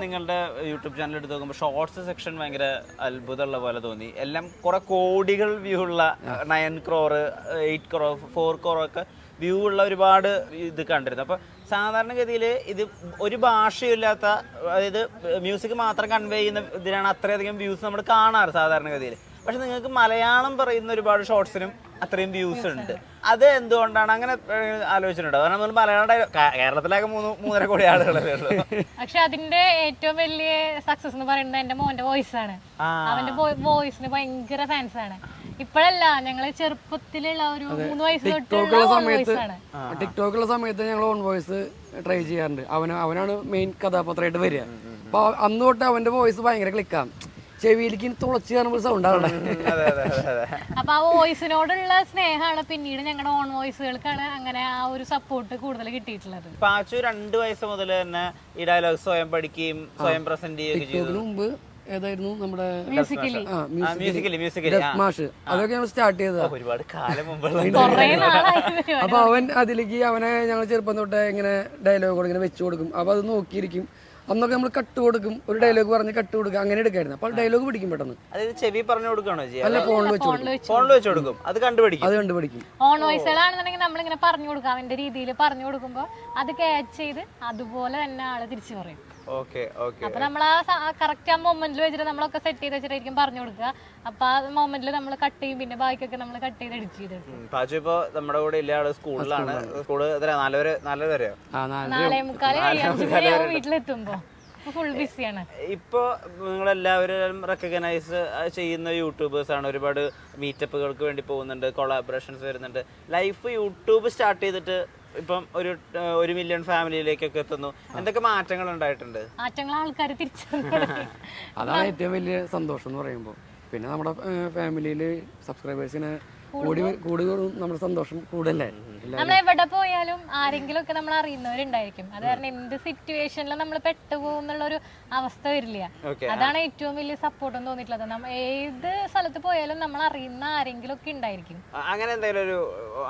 നിങ്ങളുടെ YouTube channel എടുത്ത് നോക്കുമ്പോൾ ഷോർട്സ് സെക്ഷൻ ഭയങ്കര അത്ഭുതമുള്ള പോലെ തോന്നി. എല്ലാം കുറെ കോടികൾ വ്യൂ ഉള്ള 9 crore 8 crore 4 crore ഒക്കെ വ്യൂ ഉള്ള ഒരുപാട് ഇത് കണ്ടിരുന്നു. അപ്പോൾ സാധാരണഗതിയിൽ ഇത് ഒരു ഭാഷയില്ലാത്ത, അതായത് മ്യൂസിക് മാത്രം കൺവേ ചെയ്യുന്ന ഇതിനാണ് അത്രയധികം വ്യൂസ് നമ്മൾ കാണാറ് സാധാരണഗതിയിൽ. പക്ഷെ നിങ്ങൾക്ക് മലയാളം പറയുന്ന ഒരുപാട് ഷോർട്സിനും അത്രയും വ്യൂസ് ഉണ്ട്. അത് എന്തുകൊണ്ടാണ് അങ്ങനെ ആലോചിച്ചിട്ടുണ്ടോ? കാരണം നമ്മൾ മലയാളം കേരളത്തിലാകെ 3.5 കോടി ആളുകളല്ലേ ഉള്ളൂ. പക്ഷെ അതിന്റെ ഏറ്റവും വലിയ സക്സസ് എന്ന് പറയുന്നത് എന്റെ മോന്റെ വോയിസ് ആണ്. അവന്റെ വോയിസിന് ഭയങ്കര ഫാൻസ് ആണ്. ഇപ്പോഴല്ല, ഞങ്ങള് ചെറുപ്പത്തിലുള്ള ഒരു 3 വയസ്സ് ടിക്ടോക്കുള്ള സമയത്ത് ഞങ്ങൾ ഓൺ വോയിസ് ട്രൈ ചെയ്യാറുണ്ട്. അവനാണ് മെയിൻ കഥാപാത്രമായിട്ട് വരിക. അപ്പൊ അന്ന് തൊട്ട് അവന്റെ വോയിസ് ഭയങ്കര ക്ലിക്കാണ്. ചെവിയിലേക്ക് തുളച്ച് കാണുമ്പോൾ സൗണ്ട് ആണ്. അപ്പൊ ആ വോയിസിനോടുള്ള സ്നേഹമാണ് പിന്നീട് ഞങ്ങളുടെ ഓൺ വോയിസുകൾക്കാണ് അങ്ങനെ ആ ഒരു സപ്പോർട്ട് കൂടുതൽ കിട്ടിയിട്ടുള്ളത്. പാച്ചു 2 വയസ്സ് മുതൽ തന്നെ ഈ ഡയലോഗ് സ്വയം പഠിക്കുകയും സ്വയം പ്രസന്റ് ചെയ്യുകയും മുമ്പ് ഏതായിരുന്നു നമ്മുടെ മ്യൂസിക്കലി മാഷ്, അതൊക്കെ ഞങ്ങൾ സ്റ്റാർട്ട് ചെയ്തത് ഒരുപാട് കാലം മുമ്പുള്ള. അപ്പൊ അതിലേക്ക് അവനെ ഞങ്ങൾ ചെറുപ്പം തൊട്ട് ഇങ്ങനെ ഡയലോഗുകൾ ഇങ്ങനെ വെച്ചു കൊടുക്കും. അപ്പൊ അത് നോക്കിയിരിക്കും. അന്നൊക്കെ നമ്മൾ കട്ട് കൊടുക്കും, ഒരു ഡയലോഗ് പറഞ്ഞ് കട്ട് കൊടുക്കുക, അങ്ങനെ എടുക്കായിരുന്നു. അപ്പൊ ഡയലോഗ് പിടിക്കും പെട്ടെന്ന്. അതായത് ചെവി പറഞ്ഞു കൊടുക്കണോ? അല്ല, ഫോണിൽ വെച്ച് കൊടുക്കും. അത് കണ്ടുപിടിക്കും. ഓൺ വോയിസുകളാണെന്നുണ്ടെങ്കിൽ നമ്മളിങ്ങനെ പറഞ്ഞു കൊടുക്കാം, അവന്റെ രീതിയിൽ പറഞ്ഞു കൊടുക്കുമ്പോ അത് ക്യാച്ച് ചെയ്ത് അതുപോലെ തന്നെ ആള് തിരിച്ചു പറയും. അപ്പൊ നമ്മൾ ആ കറക്റ്റ് ആ മൊമെന്റിൽ വെച്ചിട്ട് നമ്മളൊക്കെ സെറ്റ് ചെയ്ത് വെച്ചിട്ടായിരിക്കും പറഞ്ഞു കൊടുക്കുക. അപ്പൊ ആ മൊമെന്റിൽ നമ്മൾ കട്ട് ചെയ്യും, പിന്നെ ബാക്കിയൊക്കെ നമ്മൾ കട്ട് ചെയ്ത് എഡിറ്റ് ചെയ്തെടുക്കും. പാച്ചു ഇപ്പൊ നമ്മുടെ കൂടെ ഇല്ല, ആള് സ്കൂളിലാണ്. സ്കൂള് 4 വരെയോ? 4:45 വീട്ടിലെത്തുമ്പോ ഫുൾ ബിസിയാണ്. ഇപ്പൊ നിങ്ങളെല്ലാവരും റെക്കഗ്നൈസ് ചെയ്യുന്ന യൂട്യൂബേഴ്സ് ആണ്. ഒരുപാട് മീറ്റപ്പുകൾക്ക് വേണ്ടി പോകുന്നുണ്ട്, കൊളാബറേഷൻസ് വരുന്നുണ്ട്. ലൈഫ് യൂട്യൂബ് സ്റ്റാർട്ട് ചെയ്തിട്ട് ഇപ്പം ഒരു 1 million ഫാമിലിയിലേക്കൊക്കെ എത്തുന്നു. എന്തൊക്കെ മാറ്റങ്ങൾ ഉണ്ടായിട്ടുണ്ട്? മാറ്റങ്ങൾ ആൾക്കാർ അതാണ് ഏറ്റവും വലിയ സന്തോഷം എന്ന് പറയുമ്പോൾ. പിന്നെ നമ്മുടെ ഫാമിലിയില് സബ്സ്ക്രൈബേഴ്സിനെ കൂടി നമ്മുടെ സന്തോഷം കൂടല്ലേ. നമ്മൾ എവിടെ പോയാലും ആരെങ്കിലും ഒക്കെ നമ്മൾ അറിയുന്നവരുണ്ടായിരിക്കും. അത് കാരണം എന്ത് സിറ്റുവേഷനിലും നമ്മൾ പെട്ടുപോകും എന്നുള്ളൊരു അവസ്ഥ വരില്ല. അതാണ് ഏറ്റവും വലിയ സപ്പോർട്ട് തോന്നിയിട്ടുള്ളത്. നമ്മൾ ഏത് സ്ഥലത്ത് പോയാലും നമ്മൾ അറിയുന്ന ആരെങ്കിലും ഒക്കെ ഉണ്ടായിരിക്കും. അങ്ങനെ എന്തെങ്കിലും ഒരു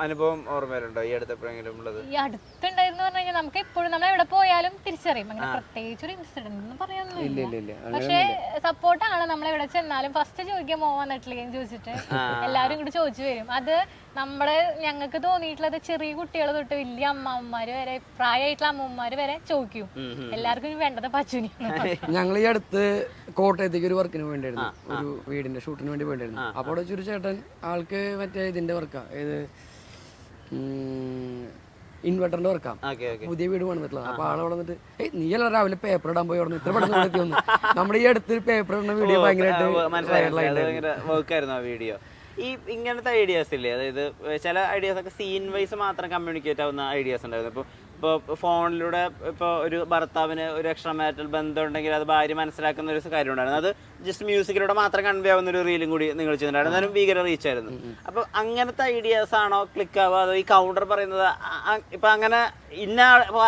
അനുഭവം ഓർമ്മയിലുണ്ടോ ഈ അടുത്തെപ്പോഴെങ്കിലും ഉള്ളത്? ഈ അടുത്തുണ്ടായിരുന്നു പറഞ്ഞു കഴിഞ്ഞാൽ നമുക്ക് എപ്പോഴും നമ്മൾ എവിടെ പോയാലും തിരിച്ചറിയും. അങ്ങനെ പ്രത്യേകിച്ച് ഒരു ഇൻസിഡന്റ് ഒന്നും പറയാനൊന്നുമില്ല. പക്ഷെ സപ്പോർട്ടാണ്. നമ്മൾ എവിടെ ചെന്നാലും ഫസ്റ്റ് ചോദിക്കാൻ വന്നിട്ടില്ലേന്ന് ചോദിച്ചിട്ട് എല്ലാവരും ഇങ്ങോട്ട് ചോദിച്ചു വരും. അത് ഞങ്ങൾക്ക് തോന്നിയിട്ടുള്ളത് ചെറിയ കുട്ടികൾ തൊട്ട് വലിയ അമ്മമാര് വരെ, പ്രായമായിട്ടുള്ള അമ്മമാര് വരെ ചോദിക്കും. എല്ലാവർക്കും വേണ്ടത് പച്ചുനിയാണ്. ഞങ്ങൾ ഈ അടുത്ത് കോട്ടയത്തേക്ക് ഒരു വർക്കിന് വേണ്ടിയായിരുന്നു, ഒരു വീടിന്റെ ഷൂട്ടിന് വേണ്ടി വേണ്ടിയായിരുന്നു. അപ്പോൾ അവിടെ ഒരു ചേട്ടൻ, ആൾക്ക് മറ്റേ ഇതിന്റെ വർക്കാ, ഏത് ഇൻവെർട്ടറിന്റെ വർക്കാം, പുതിയ വീട് പണിതിട്ടുള്ളത്. അപ്പൊ ആളെ വന്നിട്ട് നീ അല്ല രാവിലെ പേപ്പർ ഇടാൻ പോയി ഇത്ര പെട്ടെന്ന് വന്നു. നമ്മുടെ ഈ അടുത്ത് പേപ്പർ ഇടുന്ന വീഡിയോ ഭയങ്കരമായിട്ട് ഈ ഇങ്ങനത്തെ ഐഡിയാസ് ഇല്ലേ? അതായത് ചില ഐഡിയാസ് ഒക്കെ സീൻ വൈസ് മാത്രം കമ്മ്യൂണിക്കേറ്റ് ആവുന്ന ഐഡിയാസ് ഉണ്ടായിരുന്നു. ഇപ്പോൾ ഫോണിലൂടെ ഇപ്പോൾ ഒരു ഭർത്താവിന് ഒരു എക്സ്ട്രാ മാരിറ്റൽ ബന്ധം ഉണ്ടെങ്കിൽ അത് ഭാര്യ മനസ്സിലാക്കുന്ന ഒരു കാര്യം ഉണ്ടായിരുന്നു. അത് ജസ്റ്റ് മ്യൂസിക്കിലൂടെ മാത്രം കൺവേ ആവുന്ന ഒരു റീലും കൂടി നിങ്ങൾ ചെയ്തിട്ടുണ്ടായിരുന്നു. എന്നാലും ഭീകര റീച്ച് ആയിരുന്നു. അപ്പോൾ അങ്ങനത്തെ ഐഡിയാസ് ആണോ ക്ലിക്ക് ആവുക? അതോ ഈ കൗണ്ടർ പറയുന്നത് ഇപ്പൊ അങ്ങനെ ഇന്ന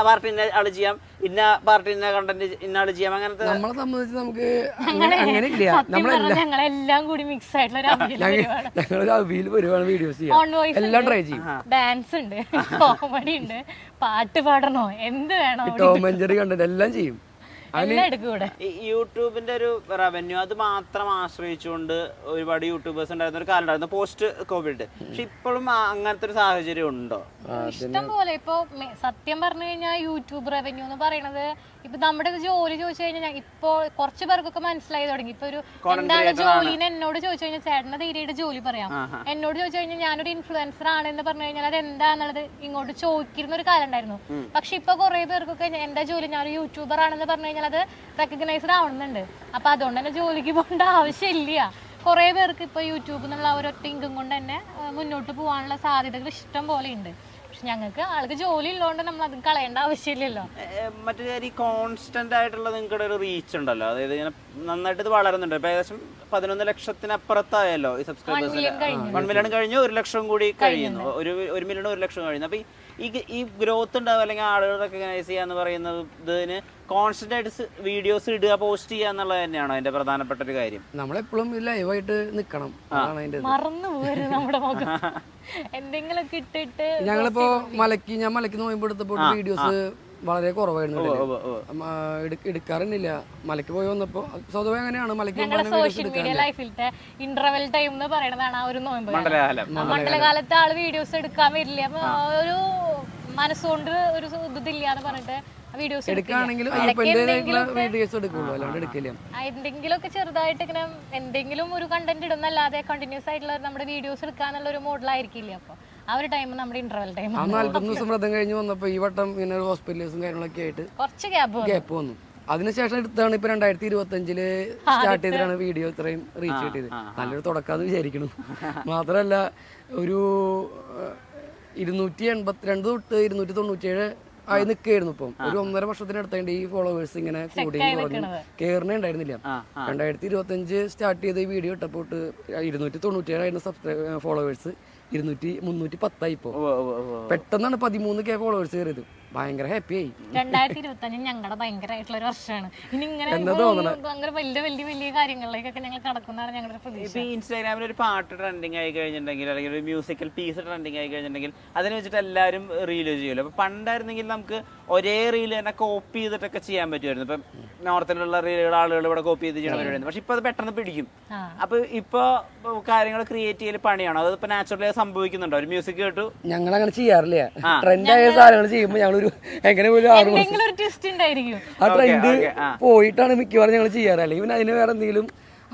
പാർട്ടി ഇന്ന ആള് ചെയ്യാം, ഇന്ന പാർട്ടി ഇന്ന കണ്ടന്റ് ഇന്ന ആള് ചെയ്യാം, അങ്ങനത്തെ? നമ്മളെ സംബന്ധിച്ച് നമുക്ക് അങ്ങനെ ഇല്ല. ഞങ്ങളെല്ലാം കൂടി മിക്സ് ആയിട്ടുള്ള വീഡിയോസ് ചെയ്യാം, എല്ലാം ട്രൈ ചെയ്യും. ഡാൻസ് ഉണ്ട്, കോമഡി ഉണ്ട്, പാട്ട് പാടണോ, എന്ത് വേണോ, ടോം ആൻഡ് ജെറി കണ്ടന്റ് എല്ലാം ചെയ്യും. യൂട്യൂബിന്റെ ഒരു റവന്യൂ അത് മാത്രം ആശ്രയിച്ചുകൊണ്ട് ഒരുപാട് യൂട്യൂബേഴ്സ് ഉണ്ടായിരുന്ന ഒരു കാലം ഉണ്ടായിരുന്നു പോസ്റ്റ് കോവിഡ്. പക്ഷെ ഇപ്പോഴും അങ്ങനത്തെ ഒരു സാഹചര്യം ഉണ്ടോ? ഇഷ്ടം പോലെ. ഇപ്പൊ സത്യം പറഞ്ഞു കഴിഞ്ഞാൽ യൂട്യൂബ് റവന്യൂ എന്ന് പറയുന്നത് ഇപ്പൊ നമ്മുടെ ജോലി ചോദിച്ചു കഴിഞ്ഞാൽ ഇപ്പൊ കുറച്ച് പേർക്കൊക്കെ മനസ്സിലായി തുടങ്ങി. ഇപ്പൊ ഒരു എന്താണ് ജോലിന്ന് എന്നോട് ചോദിച്ചു കഴിഞ്ഞാൽ ചേട്ടന്റെ ധീരയുടെ ജോലി പറയാം. എന്നോട് ചോദിച്ചു കഴിഞ്ഞാൽ ഞാനൊരു ഇൻഫ്ലുവൻസർ ആണെന്ന് പറഞ്ഞു കഴിഞ്ഞാൽ അത് എന്താന്നുള്ളത് ഇങ്ങോട്ട് ചോദിക്കുന്ന ഒരു കാലം ഉണ്ടായിരുന്നു. പക്ഷെ ഇപ്പൊ കുറെ പേർക്കൊക്കെ എന്റെ ജോലി ഞാനൊരു യൂട്യൂബർ ആണെന്ന് പറഞ്ഞു കഴിഞ്ഞാൽ അത് റെക്കഗ്നൈസ്ഡ് ആവുന്നുണ്ട്. അപ്പൊ അതുകൊണ്ട് തന്നെ ജോലിക്ക് പോകേണ്ട ആവശ്യമില്ല. കുറെ പേർക്ക് ഇപ്പൊ യൂട്യൂബ് എന്നുള്ള ഒരൊറ്റ ഇൻകം കൊണ്ട് തന്നെ മുന്നോട്ട് പോകാനുള്ള സാധ്യതകൾ ഇഷ്ടം പോലെ ഉണ്ട്. പക്ഷെ ഞങ്ങൾക്ക് ആൾക്ക് ജോലി ഉള്ളതുകൊണ്ട് നമ്മൾ അത് കളയേണ്ട ആവശ്യമില്ലല്ലോ. മറ്റു കാര്യം കോൺസ്റ്റന്റ് ആയിട്ടുള്ള നിങ്ങളുടെ ഒരു റീച്ച് ഉണ്ടല്ലോ, അതായത് ഇങ്ങനെ നന്നായിട്ട് ഇത് വളരുന്നുണ്ട്. ഇപ്പൊ ഏകദേശം 11 ലക്ഷത്തിനപ്പുറത്തായല്ലോ ഈ സബ്സ്ക്രൈബേഴ്സ്. 1 million കഴിഞ്ഞു, 1 ലക്ഷം കൂടി കഴിയുന്നു, 1 million 1 ലക്ഷം കഴിയുന്നു. അപ്പൊ ഈ ഗ്രോത്ത് ഉണ്ടാവുക അല്ലെങ്കിൽ ആളുകൾ റെക്കഗ്നൈസ് ചെയ്യുക എന്ന് പറയുന്നതിന് കോൺസ്റ്റന്റ് ആയിട്ട് വീഡിയോസ് ഇടുക, പോസ്റ്റ് ചെയ്യുക എന്നുള്ളത് തന്നെയാണോ അതിന്റെ പ്രധാനപ്പെട്ട ഒരു കാര്യം? നമ്മളെപ്പോഴും ലൈവായിട്ട് നിക്കണം. മറന്നു പോകരുത് നമ്മുടെ മുഖം എന്തെങ്കിലുമൊക്കെ ഇട്ടിട്ട്. ഞങ്ങളിപ്പോ ഞാൻ മലയ്ക്ക് നോയമ്പെടുത്തപ്പോൾ വീഡിയോസ് വളരെ കുറവായിരുന്നു എടുക്കാറുന്നില്ല. മലയ്ക്ക് പോയി വന്നപ്പോൾ സ്വതവേ അങ്ങനെയാണ് മലയ്ക്ക് ഞങ്ങളുടെ സോഷ്യൽ മീഡിയ ലൈഫിലത്തെ ഇന്റർവെൽ ടൈം എന്ന് പറയുന്നതാണ് ആ ഒരു നോയമ്പ്. മണ്ഡലകാലത്ത് ആള് വീഡിയോസ് എടുക്കാൻ വരില്ല. അപ്പൊ ഒരു മനസ്സുകൊണ്ട് ഒരു ഇതില്ല എന്ന് പറഞ്ഞിട്ട് വീഡിയോസ് എന്തെങ്കിലും ഒക്കെ ചെറുതായിട്ട് ഇങ്ങനെ എന്തെങ്കിലും ഒരു കണ്ടന്റ് ഇടുന്നല്ലാതെ കണ്ടിന്യൂസ് ആയിട്ടുള്ള നമ്മുടെ വീഡിയോസ് എടുക്കാന്നുള്ള ഒരു മോഡലായിരിക്കില്ല. അപ്പൊ ആ ഒരു ടൈം നമ്മുടെ ഇന്റർവെൽ ടൈം 40 ദിവസം വ്രതം കഴിഞ്ഞ് വന്നപ്പോ ഈ വട്ടം ഇങ്ങനെ ഹോസ്പിറ്റലേഴ്സും കാര്യങ്ങളൊക്കെ ആയിട്ട് കുറച്ച് ഗ്യാപ്പ് വന്നു. അതിനുശേഷം എടുത്താണ് ഇപ്പൊ 2025 സ്റ്റാർട്ട് ചെയ്തിട്ടാണ് വീഡിയോ ഇത്രയും റീച്ച് കിട്ടിയത്. നല്ലൊരു തുടക്കാന്ന് വിചാരിക്കുന്നു. മാത്രല്ല ഒരു 282 തൊട്ട് 297 ആയി നിൽക്കായിരുന്നു. ഇപ്പം ഒരു 1.5 വർഷത്തിനടുത്തായിട്ട് ഈ ഫോളോവേഴ്സ് ഇങ്ങനെ കൂടുകയും കുറഞ്ഞു കയറണേ ഉണ്ടായിരുന്നില്ല. 2025 സ്റ്റാർട്ട് ചെയ്ത ഈ വീഡിയോ ഇട്ടപ്പോട്ട് 297 ആയിരുന്നു ഫോളോവേഴ്സ്. 310 ഇപ്പോ പെട്ടെന്നാണ് 13K ഫോളോവേഴ്സ് കയറിയത്. ഭയങ്കര ഹാപ്പി ആയി. 2025 ഞങ്ങളുടെ ഭയങ്കരമായിട്ടുള്ള ഒരു വർഷമാണ്. ഇനി ഇങ്ങനെ അങ്ങനെ വലിയ വലിയ കാര്യങ്ങളിലേക്കൊക്കെ ഞങ്ങൾ കടക്കുന്നതാണ് ഞങ്ങളുടെ പ്രതീക്ഷ. ഇപ്പൊ ഇൻസ്റ്റാഗ്രാമിൽ ഒരു പാട്ട് ട്രെൻഡിങ് ആയി കഴിഞ്ഞിട്ടുണ്ടെങ്കിൽ അല്ലെങ്കിൽ ഒരു മ്യൂസിക്കൽ പീസ് ട്രെൻഡിങ് ആയി കഴിഞ്ഞിട്ടുണ്ടെങ്കിൽ അതിനെ വെച്ചിട്ട് എല്ലാവരും റീല് ചെയ്യുമല്ലോ. അപ്പൊ പണ്ടായിരുന്നെങ്കിൽ നമുക്ക് ഒരേ റീല് തന്നെ കോപ്പി ചെയ്തിട്ടൊക്കെ ചെയ്യാൻ പറ്റുമായിരുന്നു. ഇപ്പം നോർത്തിലുള്ള റീലുകൾ ആളുകൾ ഇവിടെ കോപ്പി ചെയ്ത് ചെയ്യണ പരിപാടി. പക്ഷെ ഇപ്പൊ അത് പെട്ടെന്ന് പിടിക്കും. അപ്പൊ ഇപ്പൊ കാര്യങ്ങൾ ക്രിയേറ്റ് ചെയ്യൽ പണിയാണോ? അത് ഇപ്പൊ നാച്ചുറലി സംഭവിക്കുന്നുണ്ടോ? ഒരു മ്യൂസിക് കേട്ടു ഞങ്ങൾ അങ്ങനെ ചെയ്യാറില്ല. ട്രെൻഡ് ആയ സാധനങ്ങൾ ചെയ്യുമ്പോൾ ഞങ്ങൾ എങ്ങനെ പോലും ആ ട്രെൻഡ് പോയിട്ടാണ് മിക്കവാറും ഞങ്ങൾ ചെയ്യാറ്. അല്ലെങ്കിൽ പിന്നെ അതിന് വേറെ എന്തെങ്കിലും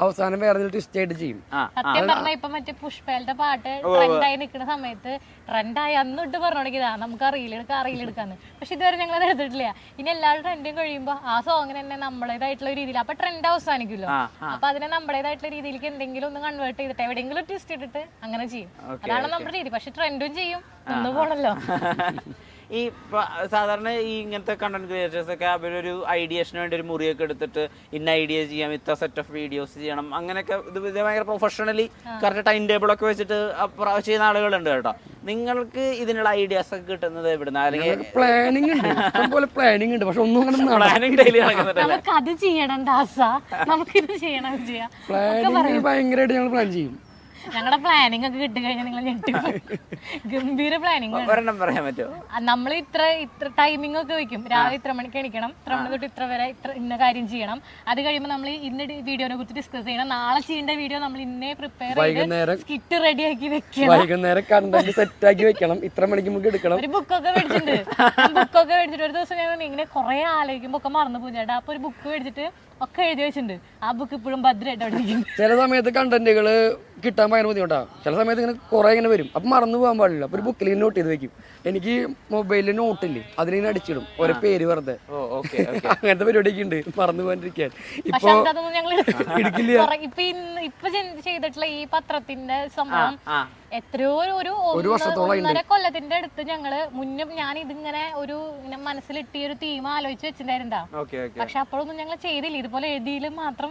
അവസാനം വേറെ ട്വിസ്റ്റ് ആയിട്ട് ചെയ്യും. സത്യം പറഞ്ഞാൽ ഇപ്പൊ മറ്റേ പുഷ്പയുടെ പാട്ട് ട്രെൻഡായി നിൽക്കുന്ന സമയത്ത് ട്രെൻഡായി അന്നിട്ട് പറഞ്ഞോടിക്കാ നമുക്ക് ആ റീലെടുക്കാന്ന്. പക്ഷെ ഇതുവരെ ഞങ്ങൾ അത് എടുത്തിട്ടില്ല. ഇനി എല്ലാവരും ട്രെൻഡും കഴിയുമ്പോ ആ സോങ്ങിന് തന്നെ നമ്മുടേതായിട്ടുള്ള രീതിയിൽ അപ്പൊ ട്രെൻഡ് അവസാനിക്കുമല്ലോ. അപ്പൊ അതിനെ നമ്മുടേതായിട്ടുള്ള രീതിയിലേക്ക് എന്തെങ്കിലും ഒന്ന് കൺവേർട്ട് ചെയ്തിട്ട് എവിടെയെങ്കിലും ട്വിസ്റ്റ് ഇട്ടിട്ട് അങ്ങനെ ചെയ്യും. അതാണ് നമ്മുടെ രീതി. പക്ഷെ ട്രെൻഡും ചെയ്യും ഒന്നും പോണല്ലോ. ഈ സാധാരണ ഈ ഇങ്ങനത്തെ കണ്ടന്റ് ക്രിയേറ്റേഴ്സ് ഒക്കെ അവരൊരു ഐഡിയേഷന് വേണ്ടി ഒരു മുറിയൊക്കെ എടുത്തിട്ട് ഇന്ന ഐഡിയ ചെയ്യാം, ഇത്ര സെറ്റ് ഓഫ് വീഡിയോസ് ചെയ്യണം, അങ്ങനെയൊക്കെ ഇത് ഭയങ്കര പ്രൊഫഷണലി കറക്റ്റ് ടൈം ടേബിൾ ഒക്കെ വെച്ചിട്ട് ചെയ്യുന്ന ആളുകളുണ്ട് കേട്ടോ. നിങ്ങൾക്ക് ഇതിനുള്ള ഐഡിയാസ് ഒക്കെ കിട്ടുന്നത് എവിടുന്ന? അല്ലെങ്കിൽ പ്ലാനിങ് ഉണ്ട് പക്ഷെ ഒന്നും പ്ലാനിങ് ഡെയിലി നടക്കുന്നുണ്ട്. നമുക്ക് അത് ചെയ്യണം ദാസ, നമുക്കിത് ചെയ്യണം ചെയ്യാം. പ്ലാനിങ് ഭയങ്കരമായിട്ട് ഞങ്ങൾ പ്ലാൻ ചെയ്യും. ഞങ്ങളുടെ പ്ലാനിങ് ഒക്കെ കിട്ടി കഴിഞ്ഞാൽ നിങ്ങൾ ഞെട്ടിപ്പോയി. ഗംഭീര പ്ലാനിങ്. ഒരെണ്ണം പറയാൻ പറ്റുമോ? നമ്മൾ ഇത്ര ടൈമിംഗ് ഒക്കെ വെക്കും. രാവിലെ ഇത്ര മണിക്ക് എണിക്കണം, ഇത്ര മണി തൊട്ട് ഇത്ര വരെ ഇന്ന കാര്യം ചെയ്യണം. അത് കഴിയുമ്പോൾ നമ്മൾ ഇന്ന് വീഡിയോനെ കുറിച്ച് ഡിസ്കസ് ചെയ്യണം. നാളെ ചെയ്യേണ്ട വീഡിയോ നമ്മൾ ഇന്നേ പ്രിപ്പയർ ചെയ്ത് സ്കിറ്റ് റെഡി ആക്കി വെക്കണം. വൈകുന്നേരം കണ്ടന്റ് സെറ്റ് ആക്കി വെക്കണം. ഇത്ര മണിക്ക് നമുക്ക് എടുക്കണം. ഒരു ബുക്കൊക്കെ മേടിച്ചിട്ടുണ്ട്. ബുക്കൊക്കെ മേടിച്ചിട്ട് ഒരു ദിവസം ഞാൻ ഇങ്ങനെ കുറെ ആലോചിക്കുമ്പോ ഒക്കെ മറന്നു പോകും ചേട്ടാ. അപ്പൊ ഒരു ബുക്ക് മേടിച്ചിട്ട് ഒക്കെ എഴുതി വെച്ചിട്ടുണ്ട്. ആ ബുക്ക് ഇപ്പോഴും ഭദ്രമായിട്ട് അവിടെ ഇരിക്കും. ചില സമയത്ത് കണ്ടന്റുകള് കിട്ടാൻ ഭയങ്കര ബുദ്ധിമുട്ടാണ്. ചില സമയത്ത് ഇങ്ങനെ കുറെ ഇങ്ങനെ വരും. അപ്പൊ മറന്നു പോകാൻ പാടില്ല. അപ്പൊ ഒരു ബുക്കിൽ നോട്ട് ചെയ്ത് വെക്കും. എനിക്ക് മൊബൈലിൽ നോട്ടില്ലേ, അതിലിങ്ങനെ അടിച്ചിടും ഓരോ പേര് വെറുതെ. അങ്ങനത്തെ പരിപാടിയൊക്കെ ഉണ്ട് മറന്നു പോകാണ്ടിരിക്കാൻ. ഇപ്പൊ ഇപ്പൊ ചെയ്തിട്ടുള്ള ഈ പത്രത്തിന്റെ സംഭവം എത്രയോ ഒരു 1.5 കൊല്ലത്തിന്റെ അടുത്ത് ഞങ്ങള് മുന്നേ ഞാൻ ഇതിങ്ങനെ ഒരു മനസ്സിലിട്ടിയ ഒരു തീം ആലോചിച്ച് വെച്ചിട്ടുണ്ടായിരുന്നാ. പക്ഷെ അപ്പോഴൊന്നും ഞങ്ങൾ ചെയ്തില്ല. ഇതുപോലെ എഴുതിയിൽ മാത്രം